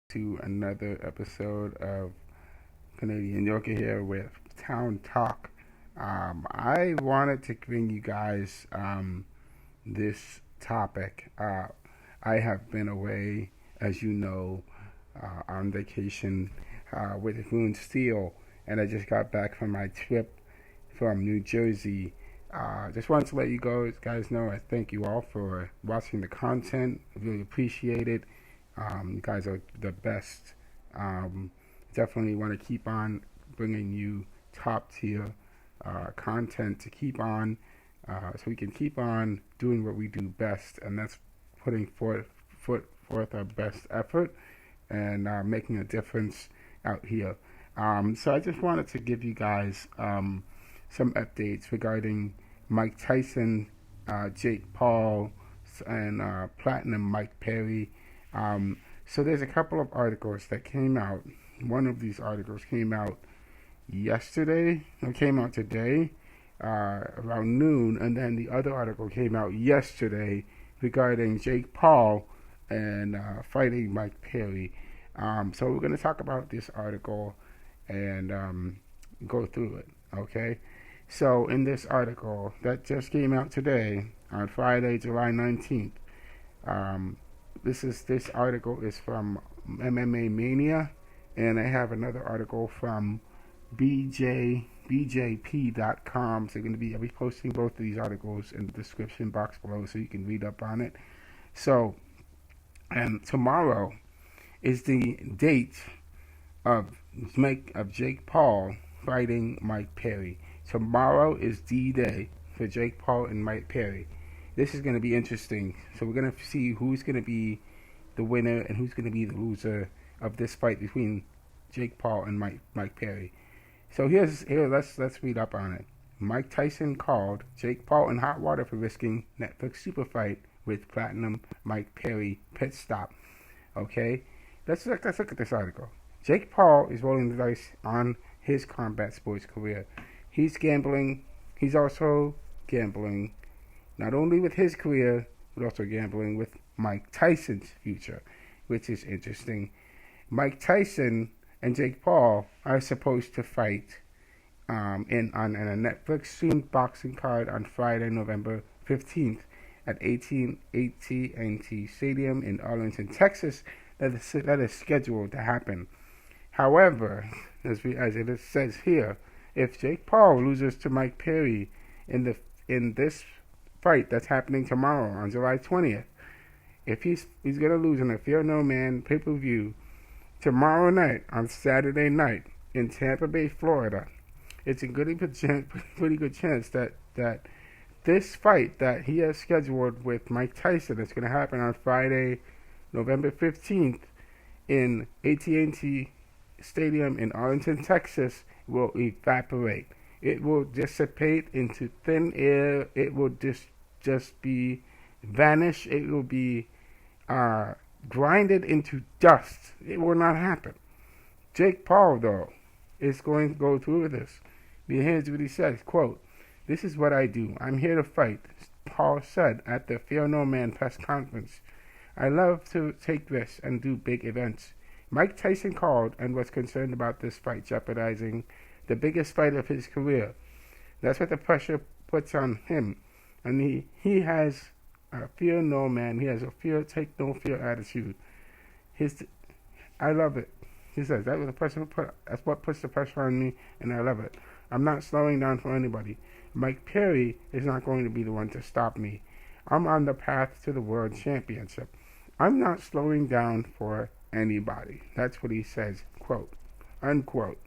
to another episode of Canadian Yoga here with Town Talk. I wanted to bring you guys this topic. I have been away, as you know, on vacation with Moon Steel, and I just got back from my trip from New Jersey. Just wanted to let you guys know I thank you all for watching the content. I really appreciate it. You guys are the best. Definitely want to keep on bringing you top tier content to keep on, so we can keep on doing what we do best, and that's putting forth our best effort and making a difference out here. So I just wanted to give you guys some updates regarding Mike Tyson, Jake Paul, and Platinum Mike Perry. So there's a couple of articles that came out. One of these articles came out yesterday, or came out today, around noon, and then the other article came out yesterday regarding Jake Paul and fighting Mike Perry. So we're going to talk about this article and go through it, okay? So in this article that just came out today on Friday, July 19th, this article is from MMA Mania, and I have another article from bjp.com. So I'll be posting both of these articles in the description box below so you can read up on it. So, and tomorrow is the date of Jake Paul fighting Mike Perry. Tomorrow is D-Day for Jake Paul and Mike Perry. This is going to be interesting. So we're going to see who's going to be the winner and who's going to be the loser of this fight between Jake Paul and Mike Perry. So let's read up on it. Mike Tyson called Jake Paul in hot water for risking Netflix super fight with Platinum Mike Perry pit stop. Okay, let's look at this article. Jake Paul is rolling the dice on his combat sports career. He's gambling. He's also gambling not only with his career, but also gambling with Mike Tyson's future, which is interesting. Mike Tyson and Jake Paul are supposed to fight in a Netflix streamed boxing card on Friday, November 15th at AT&T Stadium in Arlington, Texas. That is scheduled to happen. However, as it says here, if Jake Paul loses to Mike Perry in this fight that's happening tomorrow on July 20th, if he's gonna lose in a Fear No Man pay-per-view tomorrow night on Saturday night in Tampa Bay, Florida, it's a pretty good chance that this fight that he has scheduled with Mike Tyson that's going to happen on Friday, November 15th in AT&T Stadium in Arlington, Texas, will evaporate. It will dissipate into thin air. It will just be vanish. It will be grinded into dust. It will not happen. Jake Paul, though, is going to go through with this. Here's what he says, quote, "This is what I do. I'm here to fight," Paul said at the Fear No Man press conference. "I love to take risks and do big events." Mike Tyson called and was concerned about this fight jeopardizing the biggest fight of his career. That's what the pressure puts on him. And he has a fear no man. He has a take no fear attitude. I love it. He says, that's what puts the pressure on me, and I love it. I'm not slowing down for anybody. Mike Perry is not going to be the one to stop me. I'm on the path to the world championship. I'm not slowing down for anybody. That's what he says, quote, unquote.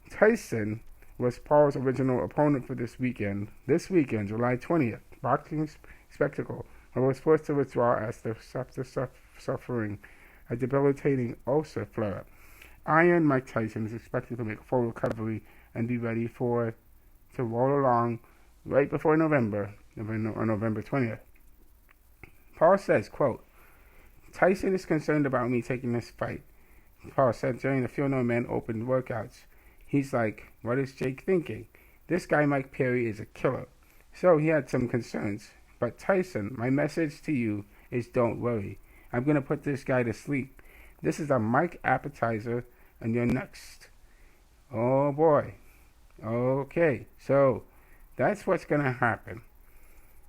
Tyson was Paul's original opponent for this weekend, July 20th, boxing spectacle, and was forced to withdraw after suffering a debilitating ulcer flare-up. Iron Mike Tyson is expected to make a full recovery and be ready to roll along right before November 20th. Paul says, quote, "Tyson is concerned about me taking this fight," Paul said during the Fear No Man open workouts. He's like, what is Jake thinking? This guy Mike Perry is a killer. So he had some concerns. But Tyson, my message to you is don't worry. I'm going to put this guy to sleep. This is a Mike appetizer, and you're next. Oh boy. Okay, so that's what's going to happen.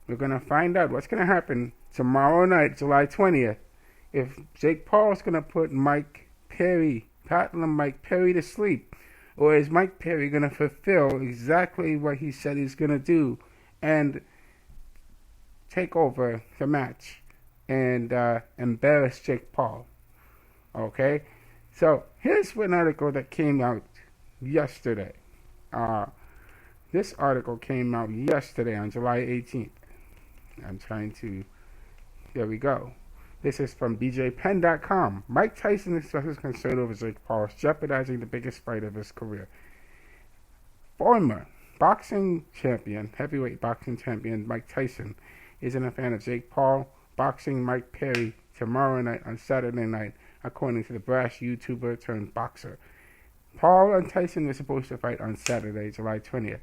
We're going to find out what's going to happen tomorrow night, July 20th, if Jake Paul's going to put Patlum Mike Perry to sleep, or is Mike Perry going to fulfill exactly what he said he's going to do and take over the match and embarrass Jake Paul. Okay? So, here's an article that came out yesterday. This article came out yesterday on July 18th. There we go. This is from BJPenn.com. Mike Tyson expresses concern over Jake Paul jeopardizing the biggest fight of his career. Former heavyweight boxing champion Mike Tyson isn't a fan of Jake Paul boxing Mike Perry tomorrow night on Saturday night, according to the brash YouTuber turned boxer. Paul and Tyson were supposed to fight on Saturday, July 20th,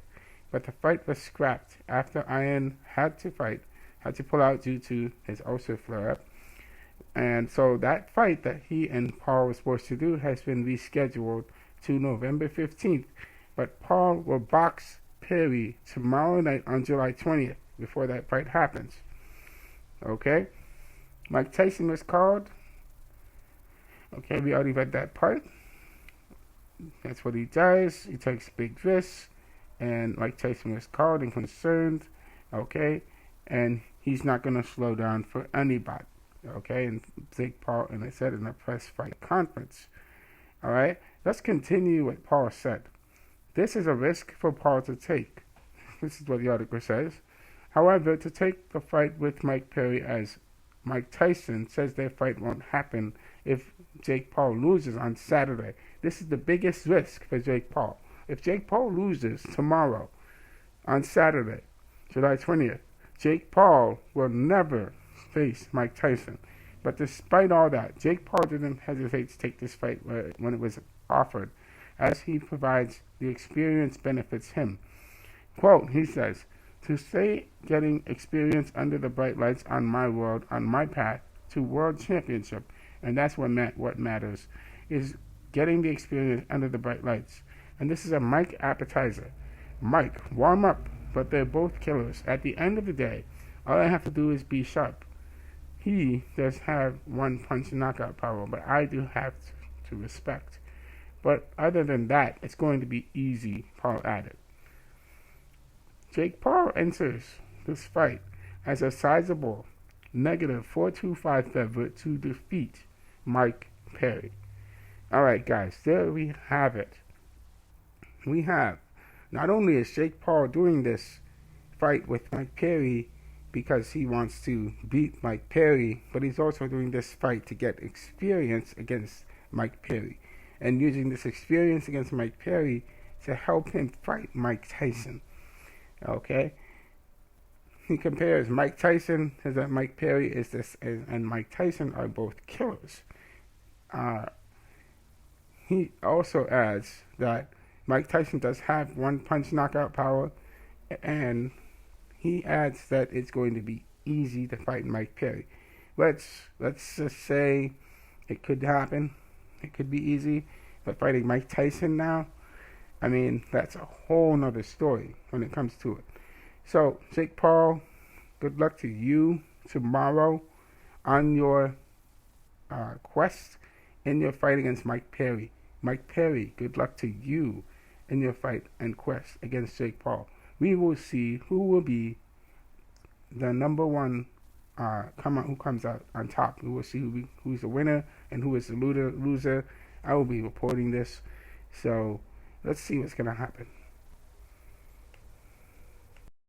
but the fight was scrapped after Iron had to pull out due to his ulcer flare-up. And so that fight that he and Paul were supposed to do has been rescheduled to November 15th. But Paul will box Perry tomorrow night on July 20th before that fight happens. Okay? Mike Tyson was called. Okay, we already read that part. That's what he does. He takes big risks. And Mike Tyson was called and concerned. Okay? And he's not going to slow down for anybody. Okay? And Jake Paul, and I said in a press fight conference. Alright? Let's continue what Paul said. This is a risk for Paul to take. This is what the article says. However, to take the fight with Mike Perry, as Mike Tyson says their fight won't happen if Jake Paul loses on Saturday. This is the biggest risk for Jake Paul. If Jake Paul loses tomorrow on Saturday, July 20th, Jake Paul will never face Mike Tyson. But despite all that, Jake Paul didn't hesitate to take this fight when it was offered, as he provides the experience benefits him. Quote, he says, to stay getting experience under the bright lights on my path to world championship, and that's what matters, is getting the experience under the bright lights. And this is a Mike appetizer. Mike, warm up, but they're both killers. At the end of the day, all I have to do is be sharp. He does have one punch knockout power, but I do have to respect. But other than that, it's going to be easy, Paul added. Jake Paul enters this fight as a sizable negative 425 favorite to defeat Mike Perry. Alright guys, there we have it. We have, not only is Jake Paul doing this fight with Mike Perry because he wants to beat Mike Perry, but he's also doing this fight to get experience against Mike Perry, and using this experience against Mike Perry to help him fight Mike Tyson. Okay? He compares Mike Tyson as that Mike Perry is this, and Mike Tyson are both killers. He also adds that Mike Tyson does have one punch knockout power, and he adds that it's going to be easy to fight Mike Perry. Let's just say it could happen. It could be easy, but fighting Mike Tyson now, I mean, that's a whole nother story when it comes to it. So, Jake Paul, good luck to you tomorrow on your quest in your fight against Mike Perry. Mike Perry, good luck to you in your fight and quest against Jake Paul. We will see who will be the number one who comes out on top. We will see who's the winner and who is the loser. I will be reporting this. So let's see what's going to happen.